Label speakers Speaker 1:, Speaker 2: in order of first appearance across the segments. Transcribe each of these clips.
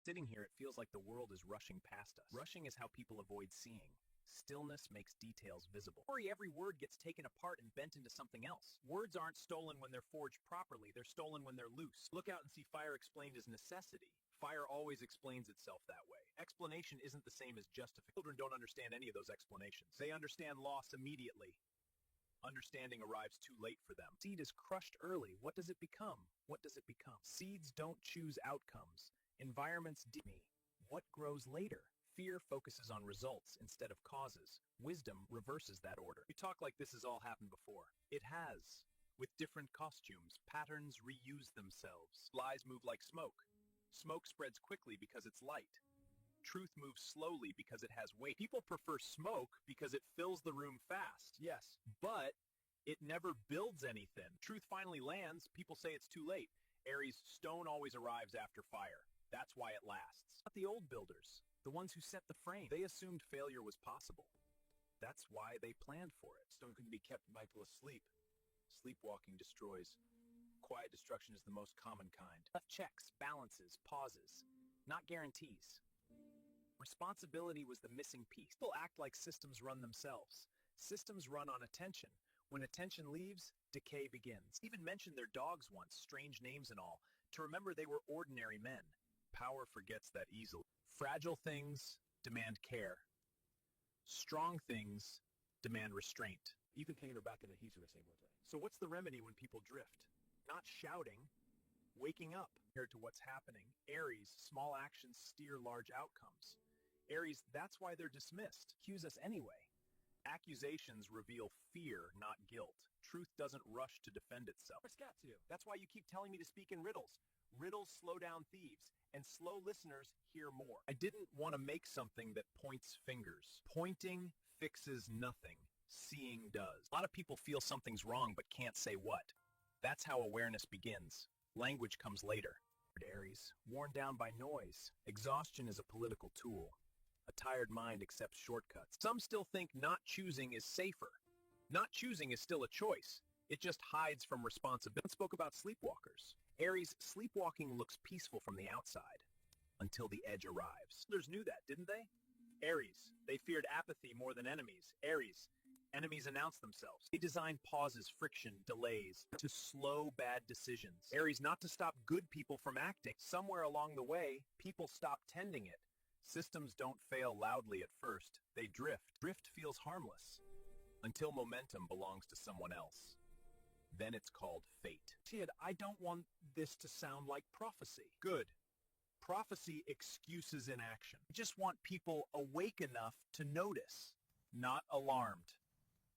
Speaker 1: Sitting here, it feels like the world is rushing past us. Rushing is how people avoid seeing. Stillness makes details visible. Every word gets taken apart and bent into something else. Words aren't stolen when they're forged properly. They're stolen when they're loose. Look out and see fire explained as necessity. Fire always explains itself that way. Explanation isn't the same as justification. Children don't understand any of those explanations. They understand loss immediately. Understanding arrives too late for them. Seed is crushed early. What does it become? What does it become? Seeds don't choose outcomes. Environments me. What grows later? Fear focuses on results instead of causes. Wisdom reverses that order. You talk like this has all happened before. It has. With different costumes, patterns reuse themselves. Lies move like smoke. Smoke spreads quickly because it's light. Truth moves slowly because it has weight. People prefer smoke because it fills the room fast. Yes, but it never builds anything. Truth finally lands. People say it's too late. Aries, stone always arrives after fire. That's why it lasts. Not the old builders, the ones who set the frame. They assumed failure was possible. That's why they planned for it. Stone couldn't be kept mindful asleep. Sleepwalking destroys. Quiet destruction is the most common kind. Left checks, balances, pauses, not guarantees. Responsibility was the missing piece. People act like systems run themselves. Systems run on attention. When attention leaves, decay begins. Even mentioned their dogs once, strange names and all, to remember they were ordinary men. Power forgets that easily. Fragile things demand care. Strong things demand restraint.
Speaker 2: Even paying her back in the heat of the same way.
Speaker 1: So what's the remedy when people drift? Not shouting, waking up. Compared to what's happening, Aries, small actions steer large outcomes. Aries, that's why they're dismissed. Accuse us anyway. Accusations reveal fear, not guilt. Truth doesn't rush to defend itself.
Speaker 2: It's got to.
Speaker 1: That's why you keep telling me to speak in riddles. Riddles slow down thieves, and slow listeners hear more. I didn't want to make something that points fingers. Pointing fixes nothing. Seeing does. A lot of people feel something's wrong but can't say what. That's how awareness begins. Language comes later. Aries, worn down by noise. Exhaustion is a political tool. A tired mind accepts shortcuts. Some still think not choosing is safer. Not choosing is still a choice. It just hides from responsibility. I spoke about sleepwalkers. Aries, sleepwalking looks peaceful from the outside until the edge arrives. Others knew that, didn't they? Aries, they feared apathy more than enemies. Aries, enemies announce themselves. They design pauses, friction, delays to slow bad decisions. Aries, not to stop good people from acting. Somewhere along the way, people stop tending it. Systems don't fail loudly at first. They drift. Drift feels harmless until momentum belongs to someone else. Then it's called fate. Kid, I don't want this to sound like prophecy. Good. Prophecy excuses inaction. I just want people awake enough to notice, not alarmed.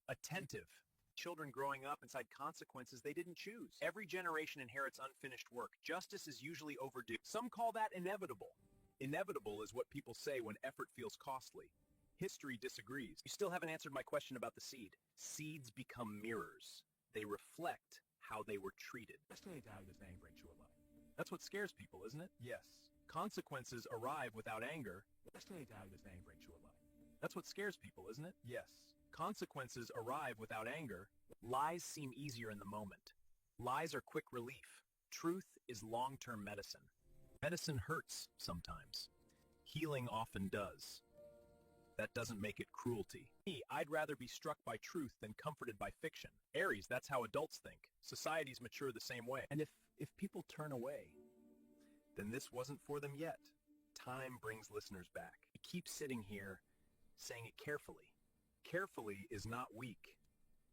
Speaker 1: Attentive. Children growing up inside consequences they didn't choose. Every generation inherits unfinished work. Justice is usually overdue. Some call that inevitable. Inevitable is what people say when effort feels costly. History disagrees. You still haven't answered my question about the seed. Seeds become mirrors. They reflect how they were treated.
Speaker 2: Destiny died with anger and true life.
Speaker 1: That's what scares people, isn't it? Yes. Consequences arrive without anger.
Speaker 2: Destiny died with anger and true life.
Speaker 1: That's what scares people, isn't it? Yes. Consequences arrive without anger. Lies seem easier in the moment. Lies are quick relief. Truth is long-term medicine. Medicine hurts sometimes. Healing often does. That doesn't make it cruelty. Me, I'd rather be struck by truth than comforted by fiction. Aries, that's how adults think. Societies mature the same way. And if people turn away, then this wasn't for them yet. Time brings listeners back. You keep sitting here saying it carefully. Carefully is not weak.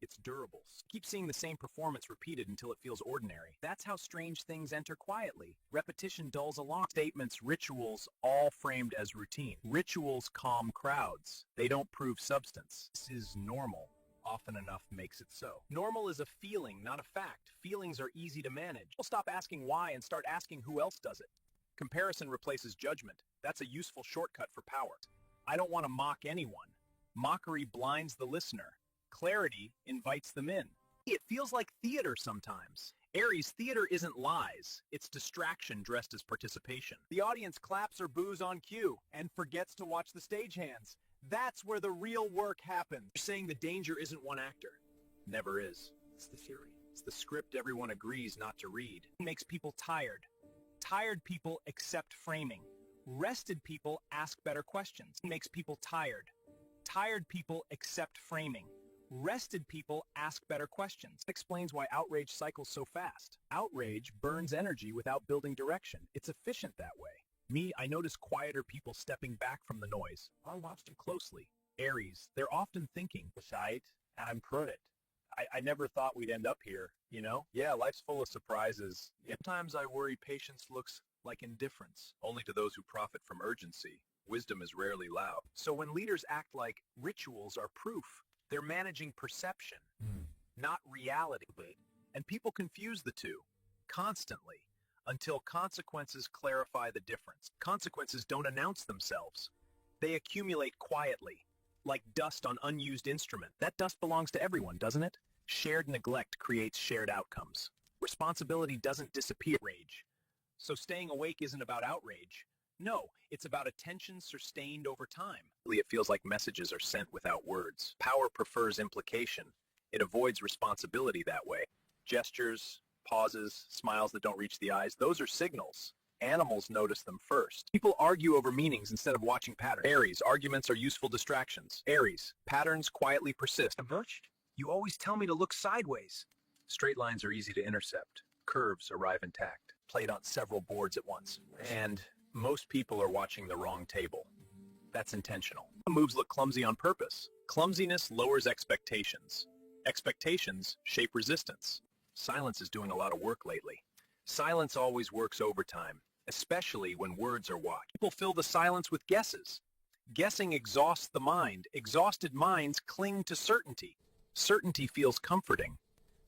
Speaker 1: It's durable. Keep seeing the same performance repeated until it feels ordinary. That's how strange things enter quietly. Repetition dulls along. Statements, rituals, all framed as routine. Rituals calm crowds. They don't prove substance. This is normal. Often enough makes it so. Normal is a feeling, not a fact. Feelings are easy to manage. We'll stop asking why and start asking who else does it. Comparison replaces judgment. That's a useful shortcut for power. I don't want to mock anyone. Mockery blinds the listener. Clarity invites them in. It feels like theater sometimes. Aries, theater isn't lies. It's distraction dressed as participation. The audience claps or boos on cue and forgets to watch the stagehands. That's where the real work happens. You're saying the danger isn't one actor. Never is. It's the theory. It's the script everyone agrees not to read. It makes people tired. Tired people accept framing. Rested people ask better questions. It makes people tired. Tired people accept framing. Rested people ask better questions. That explains why outrage cycles so fast. Outrage burns energy without building direction. It's efficient that way. Me, I notice quieter people stepping back from the noise. I watch them closely. Aries, they're often thinking, "Beside, I'm prudent. I never thought we'd end up here, you know? Yeah, life's full of surprises. Sometimes I worry patience looks like indifference, only to those who profit from urgency. Wisdom is rarely loud. So when leaders act like rituals are proof, they're managing perception, not reality. And people confuse the two constantly until consequences clarify the difference. Consequences don't announce themselves. They accumulate quietly, like dust on unused instrument. That dust belongs to everyone, doesn't it? Shared neglect creates shared outcomes. Responsibility doesn't disappear. Rage. So staying awake isn't about outrage. No, it's about attention sustained over time. It feels like messages are sent without words. Power prefers implication. It avoids responsibility that way. Gestures, pauses, smiles that don't reach the eyes, those are signals. Animals notice them first. People argue over meanings instead of watching patterns. Aries, arguments are useful distractions. Aries, patterns quietly persist. Converged? You always tell me to look sideways. Straight lines are easy to intercept. Curves arrive intact. Played on several boards at once. And most people are watching the wrong table. That's intentional. Moves look clumsy on purpose. Clumsiness lowers expectations. Expectations shape resistance. Silence is doing a lot of work lately. Silence always works overtime, especially when words are watched. People fill the silence with guesses. Guessing exhausts the mind. Exhausted minds cling to certainty. Certainty feels comforting.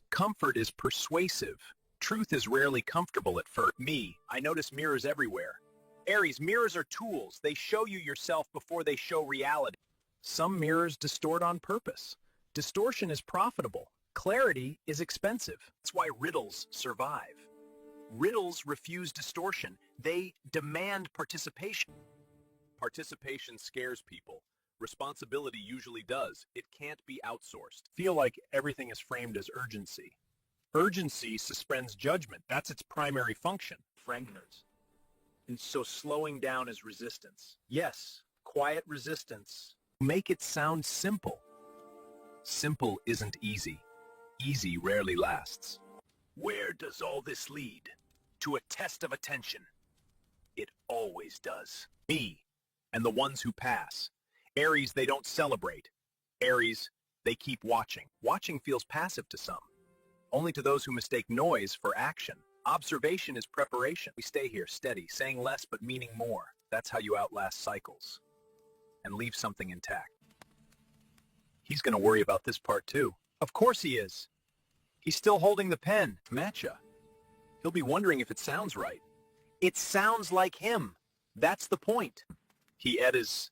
Speaker 1: Comfort is persuasive. Truth is rarely comfortable at first. Me, I notice mirrors everywhere. Aries, mirrors are tools. They show you yourself before they show reality. Some mirrors distort on purpose. Distortion is profitable. Clarity is expensive. That's why riddles survive. Riddles refuse distortion. They demand participation. Participation scares people. Responsibility usually does. It can't be outsourced. Feel like everything is framed as urgency. Urgency suspends judgment. That's its primary function. Frankness. And so slowing down is resistance. Yes, quiet resistance. Make it sound simple. Simple isn't easy. Easy rarely lasts. Where does all this lead? To a test of attention. It always does. Me and the ones who pass. Aries, they don't celebrate. Aries, they keep watching. Watching feels passive to some. Only to those who mistake noise for action. Observation is preparation. We stay here steady, saying less but meaning more. That's how you outlast cycles and leave something intact. He's going to worry about this part too. Of course he is. He's still holding the pen. Matcha. He'll be wondering if it sounds right. It sounds like him. That's the point. He edits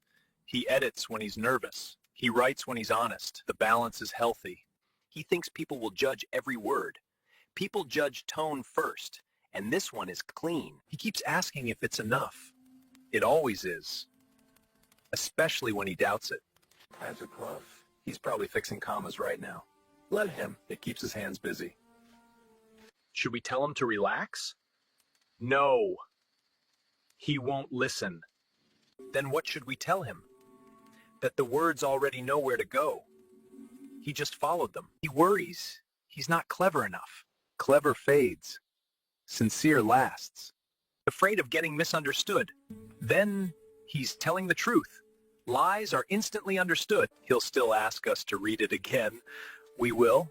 Speaker 1: when he's nervous. He writes when he's honest. The balance is healthy. He thinks people will judge every word. People judge tone first, and this one is clean. He keeps asking if it's enough. It always is. Especially when he doubts it. As a glove. He's probably fixing commas right now. Let him. It keeps his hands busy. Should we tell him to relax? No. He won't listen. Then what should we tell him? That the words already know where to go. He just followed them. He worries. He's not clever enough. Clever fades. Sincere lasts. Afraid of getting misunderstood. Then he's telling the truth. Lies are instantly understood. He'll still ask us to read it again. We will,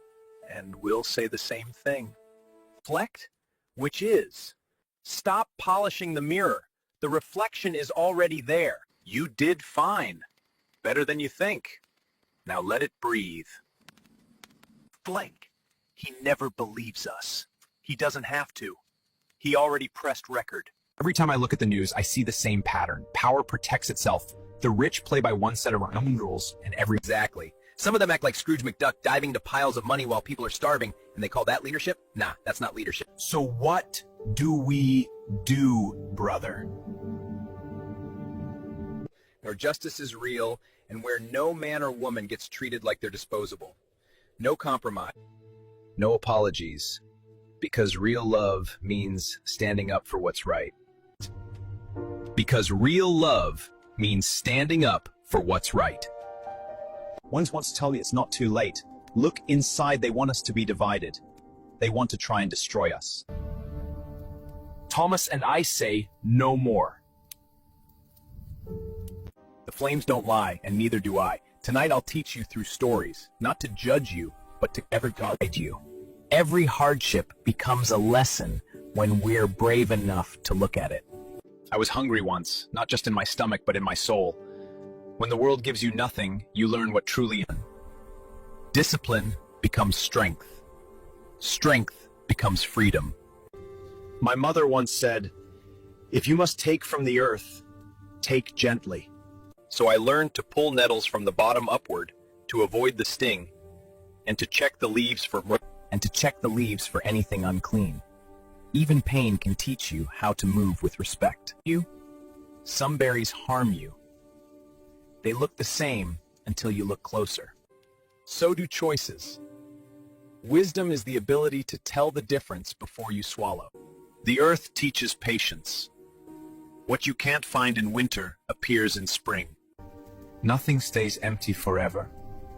Speaker 1: and we'll say the same thing. Reflect, which is, stop polishing the mirror. The reflection is already there. You did fine. Better than you think. Now let it breathe. Blank. He never believes us. He doesn't have to. He already pressed record.
Speaker 3: Every time I look at the news, I see the same pattern. Power protects itself. The rich play by one set of own rules, and
Speaker 1: Exactly. Some of them act like Scrooge McDuck diving into piles of money while people are starving, and they call that leadership? Nah, that's not leadership.
Speaker 3: So what do we do, brother?
Speaker 1: Where justice is real, and where no man or woman gets treated like they're disposable. No compromise. No apologies. Because real love means standing up for what's right.
Speaker 3: Because real love means standing up for what's right.
Speaker 4: Ones wants to tell me it's not too late. Look inside, they want us to be divided. They want to try and destroy us.
Speaker 3: Thomas and I say no more.
Speaker 1: The flames don't lie, and neither do I. Tonight I'll teach you through stories, not to judge you, but to ever guide you. Every hardship becomes a lesson when we're brave enough to look at it.
Speaker 3: I was hungry once, not just in my stomach, but in my soul. When the world gives you nothing, you learn what truly is.
Speaker 1: Discipline becomes strength. Strength becomes freedom.
Speaker 4: My mother once said, if you must take from the earth, take gently.
Speaker 1: So I learned to pull nettles from the bottom upward to avoid the sting, and to check the leaves for anything unclean. Even pain can teach you how to move with respect. Some berries harm you. They look the same until you look closer. So do choices. Wisdom is the ability to tell the difference before you swallow. The earth teaches patience. What you can't find in winter appears in spring.
Speaker 3: Nothing stays empty forever.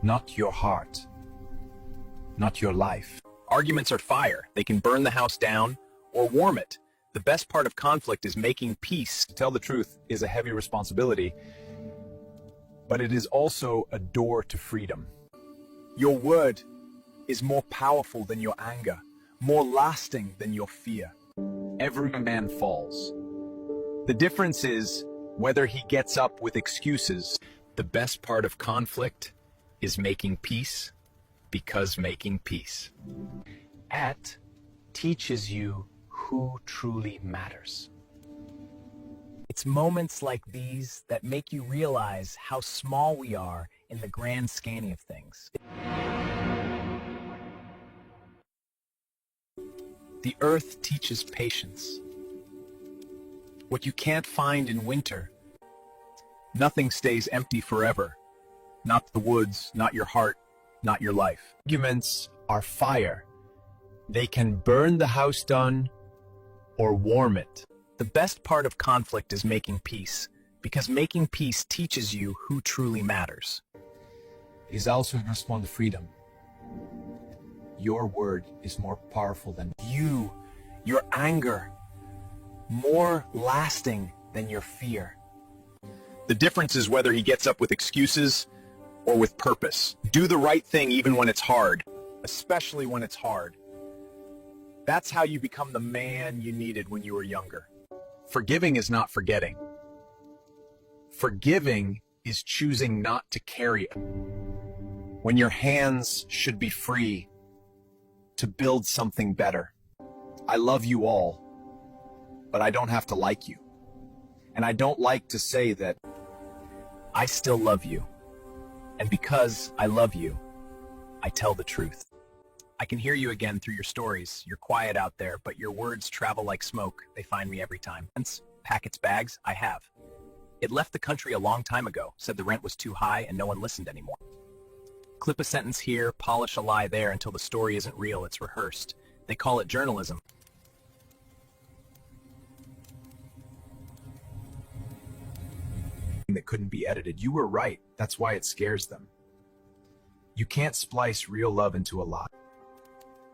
Speaker 3: Not your heart. Not your life.
Speaker 1: Arguments are fire. They can burn the house down or warm it. The best part of conflict is making peace.
Speaker 3: To tell the truth is a heavy responsibility, but it is also a door to freedom.
Speaker 1: Your word is more powerful than your anger, more lasting than your fear.
Speaker 3: Every man falls. The difference is whether he gets up with excuses.
Speaker 1: The best part of conflict is making peace, because making peace
Speaker 3: teaches you who truly matters.
Speaker 1: It's moments like these that make you realize how small we are in the grand scanning of things. The earth teaches patience. What you can't find in winter. Nothing stays empty forever. Not the woods, not your heart, not your life.
Speaker 3: Arguments are fire. They can burn the house down or warm it.
Speaker 1: The best part of conflict is making peace, because making peace teaches you who truly matters.
Speaker 3: It is also a response to freedom. Your word is more powerful than
Speaker 1: your anger, more lasting than your fear. The difference is whether he gets up with excuses or with purpose. Do the right thing even when it's hard, especially when it's hard. That's how you become the man you needed when you were younger.
Speaker 3: Forgiving is not forgetting. Forgiving is choosing not to carry it. When your hands should be free to build something better. I love you all, but I don't have to like you. And I don't like to say that
Speaker 1: I still love you. And because I love you, I tell the truth. I can hear you again through your stories. You're quiet out there, but your words travel like smoke. They find me every time. Packets, bags, I have. It left the country a long time ago, said the rent was too high and no one listened anymore. Clip a sentence here, polish a lie there until the story isn't real, it's rehearsed. They call it journalism.
Speaker 3: That couldn't be edited. You were right. That's why it scares them. You can't splice real love into a lie.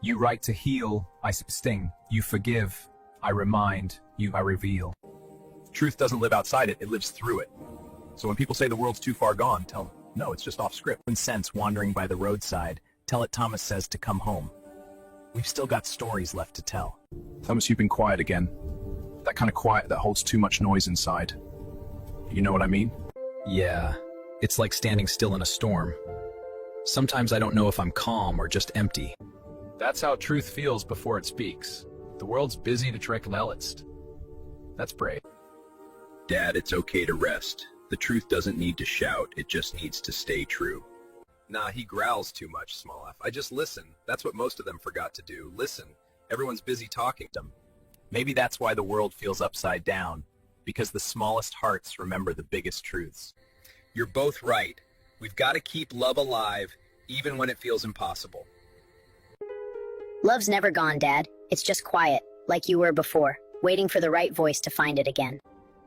Speaker 3: You write to heal, I sting. You forgive, I remind. You, I reveal.
Speaker 1: Truth doesn't live outside it, it lives through it. So when people say the world's too far gone, tell them, no, it's just off script. When sense wandering by the roadside, tell it Thomas says to come home. We've still got stories left to tell.
Speaker 3: Thomas, you've been quiet again. That kind of quiet that holds too much noise inside. You know what I mean?
Speaker 5: Yeah, it's like standing still in a storm. Sometimes I don't know if I'm calm or just empty.
Speaker 3: That's how truth feels before it speaks. The world's busy to trickle-ellist. That's brave.
Speaker 6: Dad, it's okay to rest. The truth doesn't need to shout, it just needs to stay true.
Speaker 1: Nah, he growls too much, Small F. I just listen. That's what most of them forgot to do. Listen. Everyone's busy talking to them. Maybe that's why the world feels upside down, because the smallest hearts remember the biggest truths. You're both right. We've got to keep love alive, even when it feels impossible.
Speaker 7: Love's never gone, Dad. It's just quiet, like you were before, waiting for the right voice to find it again.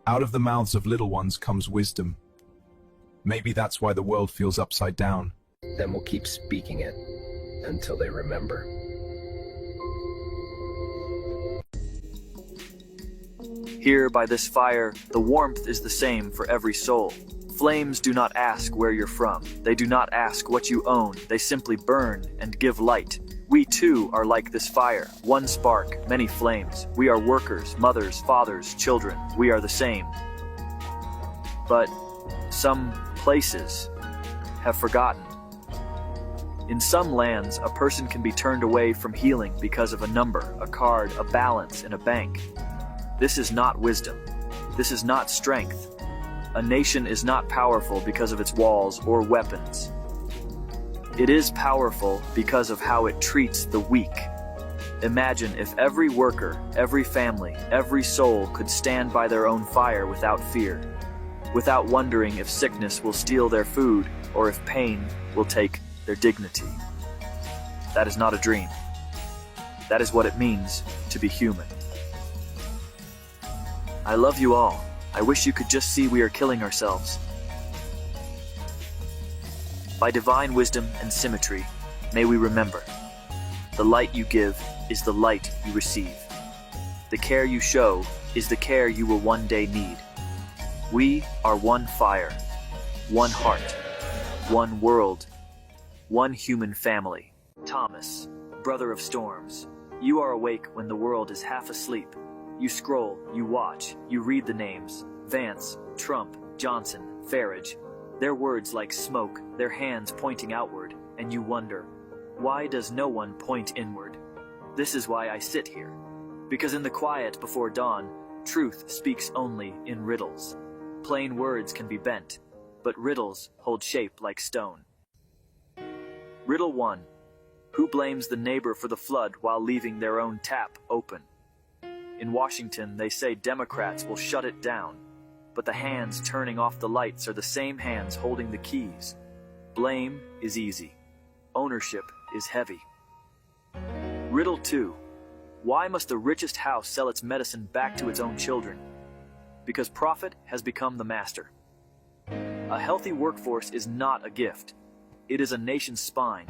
Speaker 3: Out of the mouths of little ones comes wisdom. Maybe that's why the world feels upside down.
Speaker 6: Then we'll keep speaking it until they remember.
Speaker 7: Here by this fire, the warmth is the same for every soul. Flames do not ask where you're from. They do not ask what you own. They simply burn and give light. We too are like this fire. One spark, many flames. We are workers, mothers, fathers, children. We are the same. But some places have forgotten. In some lands, a person can be turned away from healing because of a number, a card, a balance in a bank. This is not wisdom. This is not strength. A nation is not powerful because of its walls or weapons. It is powerful because of how it treats the weak. Imagine if every worker, every family, every soul could stand by their own fire without fear, without wondering if sickness will steal their food or if pain will take their dignity. That is not a dream. That is what it means to be human. I love you all. I wish you could just see we are killing ourselves. By divine wisdom and symmetry, may we remember, the light you give is the light you receive. The care you show is the care you will one day need. We are one fire, one heart, one world, one human family. Thomas, brother of storms, you are awake when the world is half asleep. You scroll, you watch, you read the names. Vance, Trump, Johnson, Farage. Their words like smoke, their hands pointing outward, and you wonder, why does no one point inward? This is why I sit here. Because in the quiet before dawn, truth speaks only in riddles. Plain words can be bent, but riddles hold shape like stone. Riddle 1. Who blames the neighbor for the flood while leaving their own tap open? In Washington, they say Democrats will shut it down, but the hands turning off the lights are the same hands holding the keys. Blame is easy. Ownership is heavy. Riddle 2. Why must the richest house sell its medicine back to its own children? Because profit has become the master. A healthy workforce is not a gift. It is a nation's spine.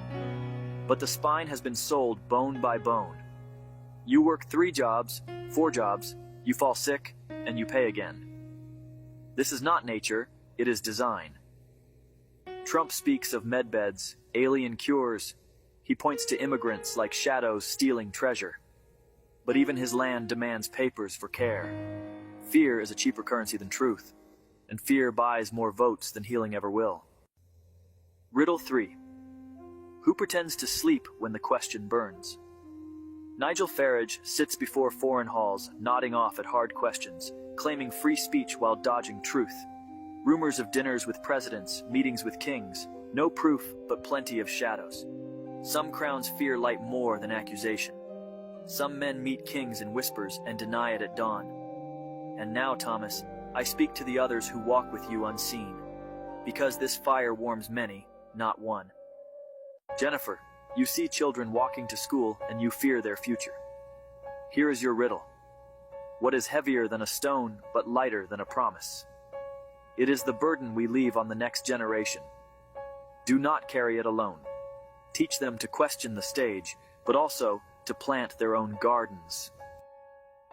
Speaker 7: But the spine has been sold bone by bone. You work 3 jobs, 4 jobs, you fall sick, and you pay again. This is not nature, it is design. Trump speaks of medbeds, alien cures. He points to immigrants like shadows stealing treasure. But even his land demands papers for care. Fear is a cheaper currency than truth, and fear buys more votes than healing ever will. Riddle 3. Who pretends to sleep when the question burns? Nigel Farage sits before foreign halls, nodding off at hard questions, claiming free speech while dodging truth. Rumors of dinners with presidents, meetings with kings, no proof but plenty of shadows. Some crowns fear light more than accusation. Some men meet kings in whispers and deny it at dawn. And now, Thomas, I speak to the others who walk with you unseen, because this fire warms many, not one. Jennifer, you see children walking to school and you fear their future. Here is your riddle. What is heavier than a stone but lighter than a promise? It is the burden we leave on the next generation. Do not carry it alone. Teach them to question the stage, but also to plant their own gardens.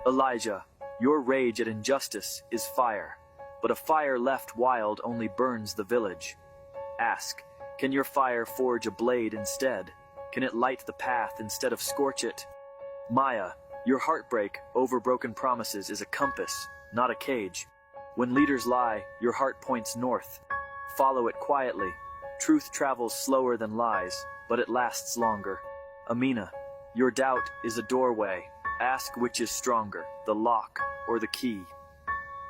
Speaker 7: Elijah, your rage at injustice is fire, but a fire left wild only burns the village. Ask, can your fire forge a blade instead? Can it light the path instead of scorch it? Maya, your heartbreak over broken promises is a compass, not a cage. When leaders lie, your heart points north. Follow it quietly. Truth travels slower than lies, but it lasts longer. Amina, your doubt is a doorway. Ask which is stronger, the lock or the key.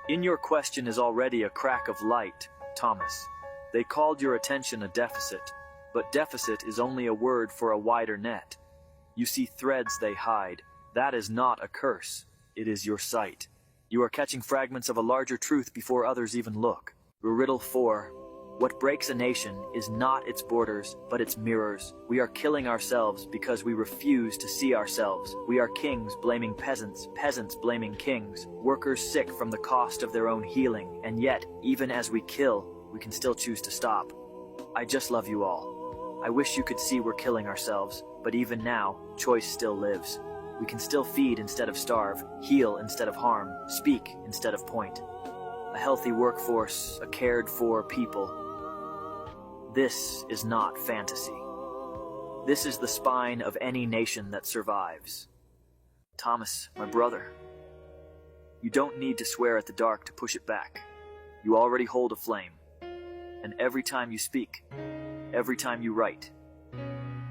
Speaker 7: In your question is already a crack of light, Thomas. They called your attention a deficit, but deficit is only a word for a wider net. You see threads they hide. That is not a curse. It is your sight. You are catching fragments of a larger truth before others even look. Riddle 4. What breaks a nation is not its borders, but its mirrors. We are killing ourselves because we refuse to see ourselves. We are kings blaming peasants, peasants blaming kings, workers sick from the cost of their own healing, and yet, even as we kill, we can still choose to stop. I just love you all. I wish you could see we're killing ourselves, but even now, choice still lives. We can still feed instead of starve, heal instead of harm, speak instead of point. A healthy workforce, a cared-for people. This is not fantasy. This is the spine of any nation that survives. Thomas, my brother, you don't need to swear at the dark to push it back. You already hold a flame. And every time you speak, every time you write,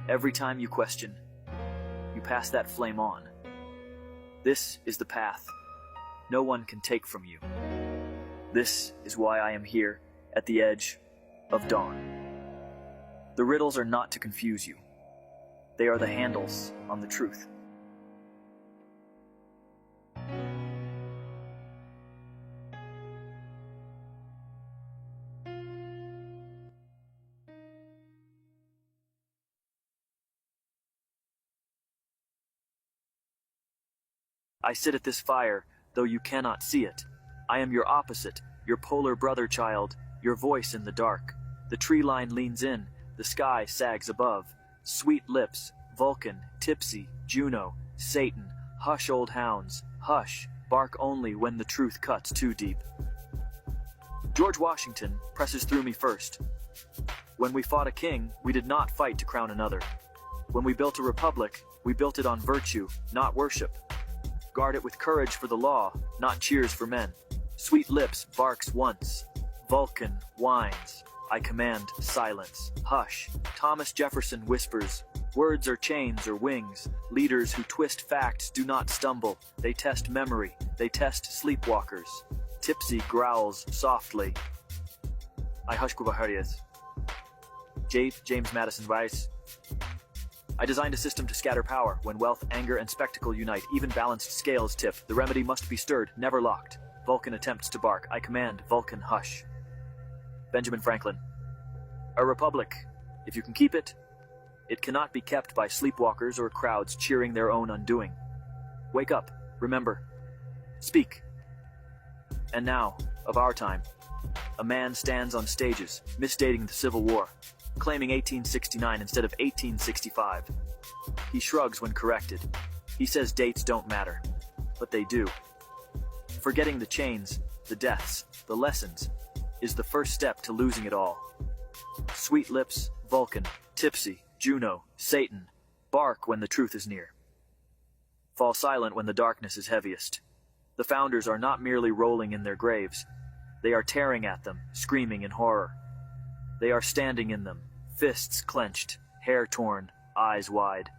Speaker 7: every time you question, you pass that flame on. This is the path no one can take from you. This is why I am here at the edge of dawn. The riddles are not to confuse you. They are the handles on the truth. I sit at this fire, though you cannot see it. I am your opposite, your polar brother child, your voice in the dark. The tree line leans in, the sky sags above. Sweet lips, Vulcan, Tipsy, Juno, Satan, hush old hounds, hush, bark only when the truth cuts too deep. George Washington presses through me first. When we fought a king, we did not fight to crown another. When we built a republic, we built it on virtue, not worship. Guard it with courage for the law, not cheers for men. Sweet lips barks once. Vulcan whines. I command silence. Hush. Thomas Jefferson whispers. Words are chains or wings. Leaders who twist facts do not stumble. They test memory. They test sleepwalkers. Tipsy growls softly. I hush Guvaharias. James Madison Rice. I designed a system to scatter power. When wealth, anger, and spectacle unite, even balanced scales tip. The remedy must be stirred, never locked. Vulcan attempts to bark. I command, Vulcan, hush. Benjamin Franklin. A republic, if you can keep it, it cannot be kept by sleepwalkers or crowds cheering their own undoing. Wake up, remember, speak. And now, of our time, a man stands on stages, misdating the Civil War, claiming 1869 instead of 1865. He shrugs when corrected. He says dates don't matter, but they do. Forgetting the chains, the deaths, the lessons, is the first step to losing it all. Sweet lips, Vulcan, Tipsy, Juno, Satan, bark when the truth is near. Fall silent when the darkness is heaviest. The founders are not merely rolling in their graves. They are tearing at them, screaming in horror. They are standing in them, fists clenched, hair torn, eyes wide.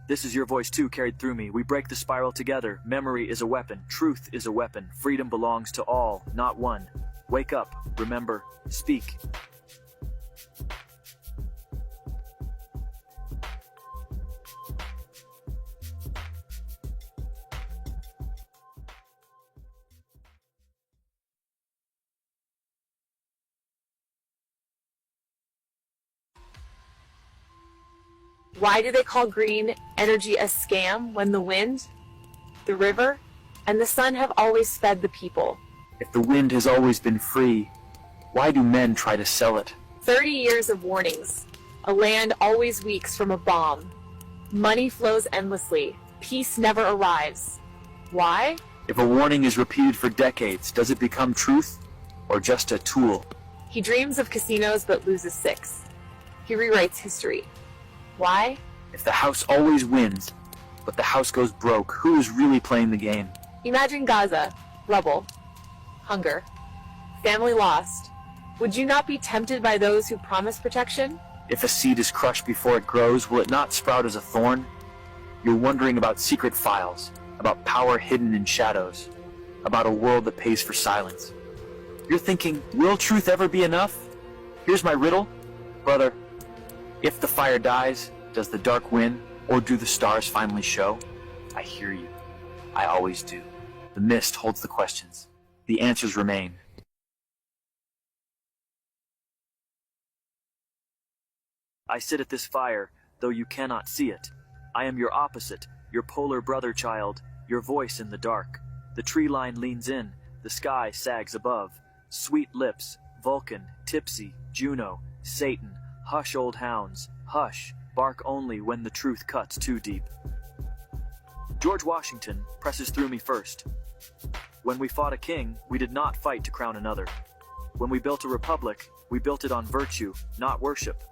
Speaker 7: This is your voice too carried through me. We break the spiral together. Memory is a weapon. Truth is a weapon. Freedom belongs to all, not one. Wake up. Remember. Speak.
Speaker 8: Why do they call green energy a scam when the wind, the river, and the sun have always fed the people?
Speaker 7: If the wind has always been free, why do men try to sell it?
Speaker 8: 30 years of warnings. A land always weaks from a bomb. Money flows endlessly. Peace never arrives. Why?
Speaker 7: If a warning is repeated for decades, does it become truth or just a tool?
Speaker 8: He dreams of casinos but loses 6. He rewrites history. Why?
Speaker 7: If the house always wins, but the house goes broke, who is really playing the game?
Speaker 8: Imagine Gaza, rubble, hunger, family lost. Would you not be tempted by those who promise protection?
Speaker 7: If a seed is crushed before it grows, will it not sprout as a thorn? You're wondering about secret files, about power hidden in shadows, about a world that pays for silence. You're thinking, will truth ever be enough? Here's my riddle, brother. If the fire dies, does the dark win, or do the stars finally show? I hear you. I always do. The mist holds the questions. The answers remain. I sit at this fire, though you cannot see it. I am your opposite, your polar brother child, your voice in the dark. The tree line leans in, the sky sags above. Sweet lips, Vulcan, tipsy, Juno, Satan, hush old hounds, hush, bark only when the truth cuts too deep. George Washington presses through me first. When we fought a king, we did not fight to crown another. When we built a republic, we built it on virtue, not worship.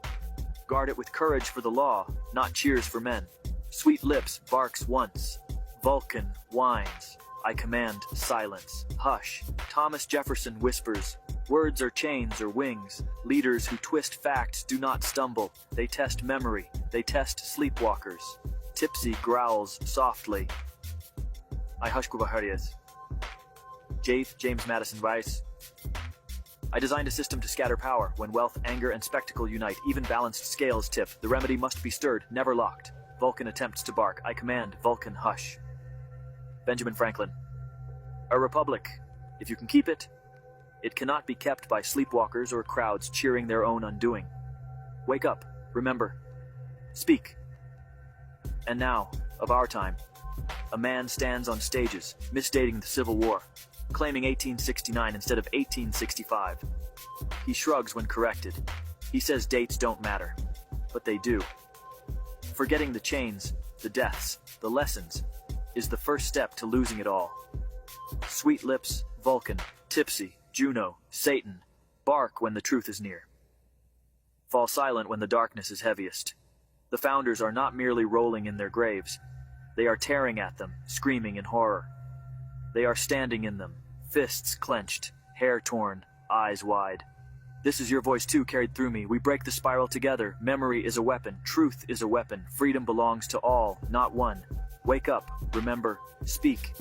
Speaker 7: Guard it with courage for the law, not cheers for men. Sweet lips barks once. Vulcan whines. I command silence. Hush. Thomas Jefferson whispers. Words are chains or wings. Leaders who twist facts do not stumble. They test memory. They test sleepwalkers. Tipsy growls softly. I hush Gubaharias. James Madison Rice. I designed a system to scatter power. When wealth, anger, and spectacle unite, even balanced scales tip. The remedy must be stirred, never locked. Vulcan attempts to bark. I command, Vulcan, hush. Benjamin Franklin. A republic, if you can keep it, it cannot be kept by sleepwalkers or crowds cheering their own undoing. Wake up, remember, speak. And now, of our time, a man stands on stages, misdating the Civil War, claiming 1869 instead of 1865. He shrugs when corrected. He says dates don't matter, but they do. Forgetting the chains, the deaths, the lessons, is the first step to losing it all. Sweet lips, Vulcan, tipsy, Juno, Satan, bark when the truth is near. Fall silent when the darkness is heaviest. The founders are not merely rolling in their graves. They are tearing at them, screaming in horror. They are standing in them, fists clenched, hair torn, eyes wide. This is your voice too, carried through me. We break the spiral together. Memory is a weapon. Truth is a weapon. Freedom belongs to all, not one. Wake up. Remember. Speak.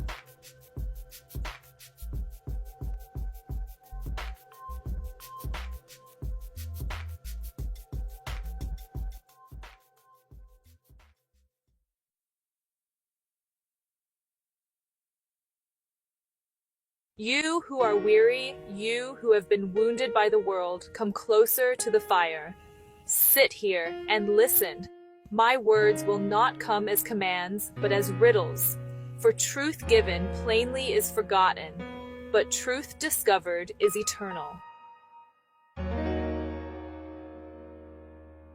Speaker 8: You who are weary, you who have been wounded by the world, come closer to the fire. Sit here and listen. My words will not come as commands, but as riddles. For truth given plainly is forgotten, but truth discovered is eternal.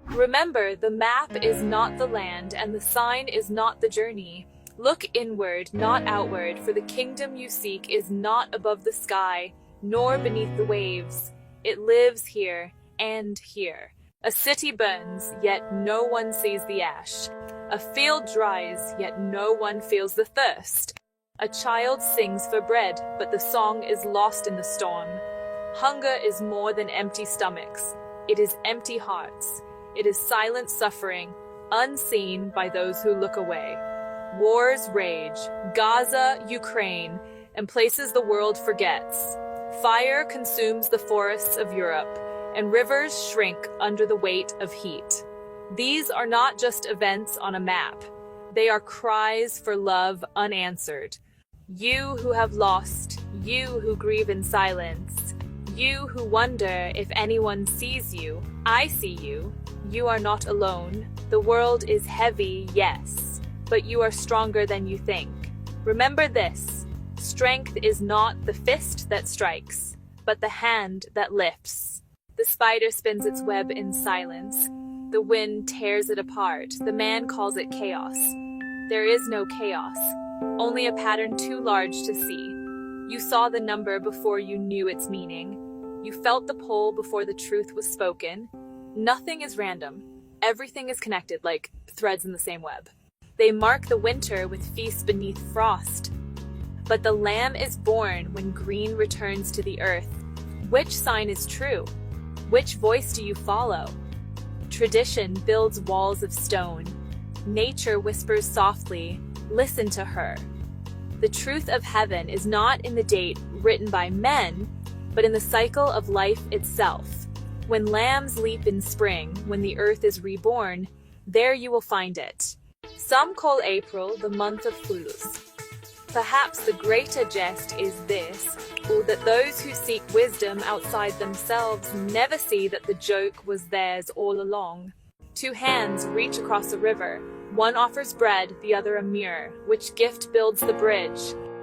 Speaker 8: Remember, the map is not the land, and the sign is not the journey. Look inward, not outward, for the kingdom you seek is not above the sky, nor beneath the waves. It lives here and here. A city burns, yet no one sees the ash. A field dries, yet no one feels the thirst. A child sings for bread, but the song is lost in the storm. Hunger is more than empty stomachs. It is empty hearts. It is silent suffering, unseen by those who look away. Wars rage, Gaza, Ukraine, and places the world forgets. Fire consumes the forests of Europe, and rivers shrink under the weight of heat. These are not just events on a map. They are cries for love unanswered. You who have lost, you who grieve in silence, you who wonder if anyone sees you, I see you. You are not alone. The world is heavy, yes, but you are stronger than you think. Remember this, strength is not the fist that strikes, but the hand that lifts. The spider spins its web in silence. The wind tears it apart. The man calls it chaos. There is no chaos, only a pattern too large to see. You saw the number before you knew its meaning. You felt the pull before the truth was spoken. Nothing is random. Everything is connected like threads in the same web. They mark the winter with feasts beneath frost. But the lamb is born when green returns to the earth. Which sign is true? Which voice do you follow? Tradition builds walls of stone. Nature whispers softly, listen to her. The truth of heaven is not in the date written by men, but in the cycle of life itself. When lambs leap in spring, when the earth is reborn, there you will find it. Some call April the month of Fulus. Perhaps the greater jest is this, or that those who seek wisdom outside themselves never see that the joke was theirs all along. Two hands reach across a river. One offers bread, the other a mirror. Which gift builds the bridge?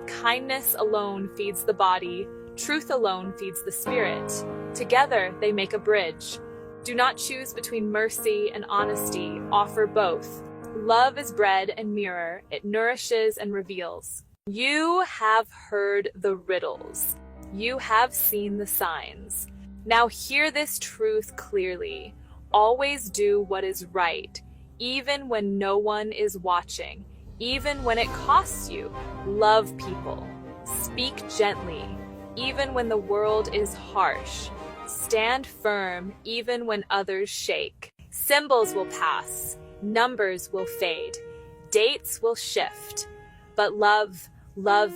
Speaker 8: Kindness alone feeds the body. Truth alone feeds the spirit. Together they make a bridge. Do not choose between mercy and honesty. Offer both. Love is bread and mirror. It nourishes and reveals. You have heard the riddles. You have seen the signs. Now hear this truth clearly. Always do what is right, even when no one is watching, even when it costs you. Love people. Speak gently, even when the world is harsh. Stand firm, even when others shake. Symbols will pass. Numbers will fade. Dates will shift. But love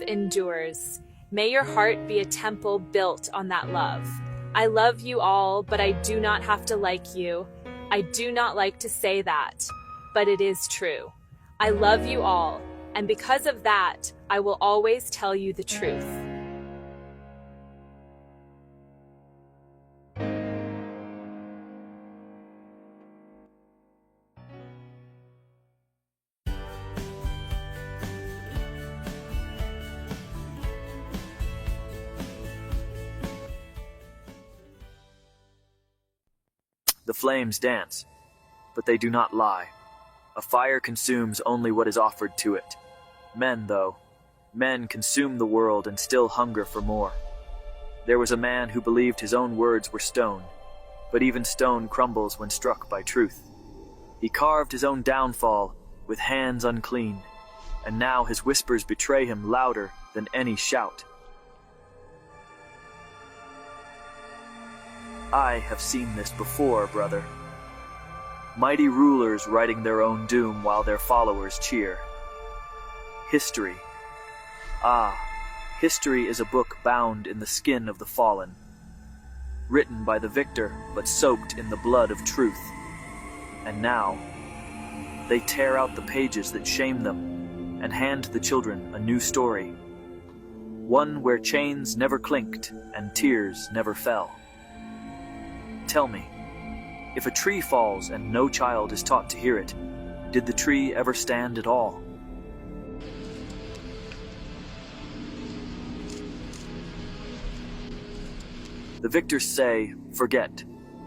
Speaker 8: endures. May your heart be a temple built on that love. I love you all, but I do not have to like you. I do not like to say that, but it is true. I love you all, and because of that, I will always tell you the truth.
Speaker 7: The flames dance, but they do not lie. A fire consumes only what is offered to it. Men consume the world and still hunger for more. There was a man who believed his own words were stone, but even stone crumbles when struck by truth. He carved his own downfall with hands unclean, and now his whispers betray him louder than any shout. I have seen this before, brother. Mighty rulers writing their own doom while their followers cheer. History. History is a book bound in the skin of the fallen, written by the victor but soaked in the blood of truth. And now, they tear out the pages that shame them and hand the children a new story. One where chains never clinked and tears never fell. Tell me, if a tree falls and no child is taught to hear it, did the tree ever stand at all? The victors say, forget.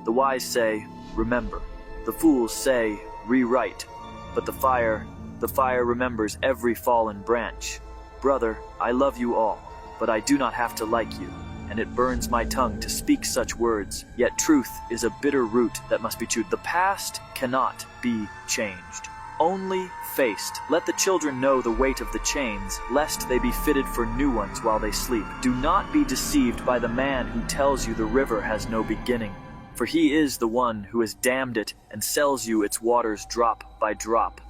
Speaker 7: The wise say, remember. The fools say, rewrite. But the fire remembers every fallen branch. Brother, I love you all, but I do not have to like you. And it burns my tongue to speak such words. Yet truth is a bitter root that must be chewed. The past cannot be changed, only faced. Let the children know the weight of the chains, lest they be fitted for new ones while they sleep. Do not be deceived by the man who tells you the river has no beginning, for he is the one who has dammed it and sells you its waters drop by drop.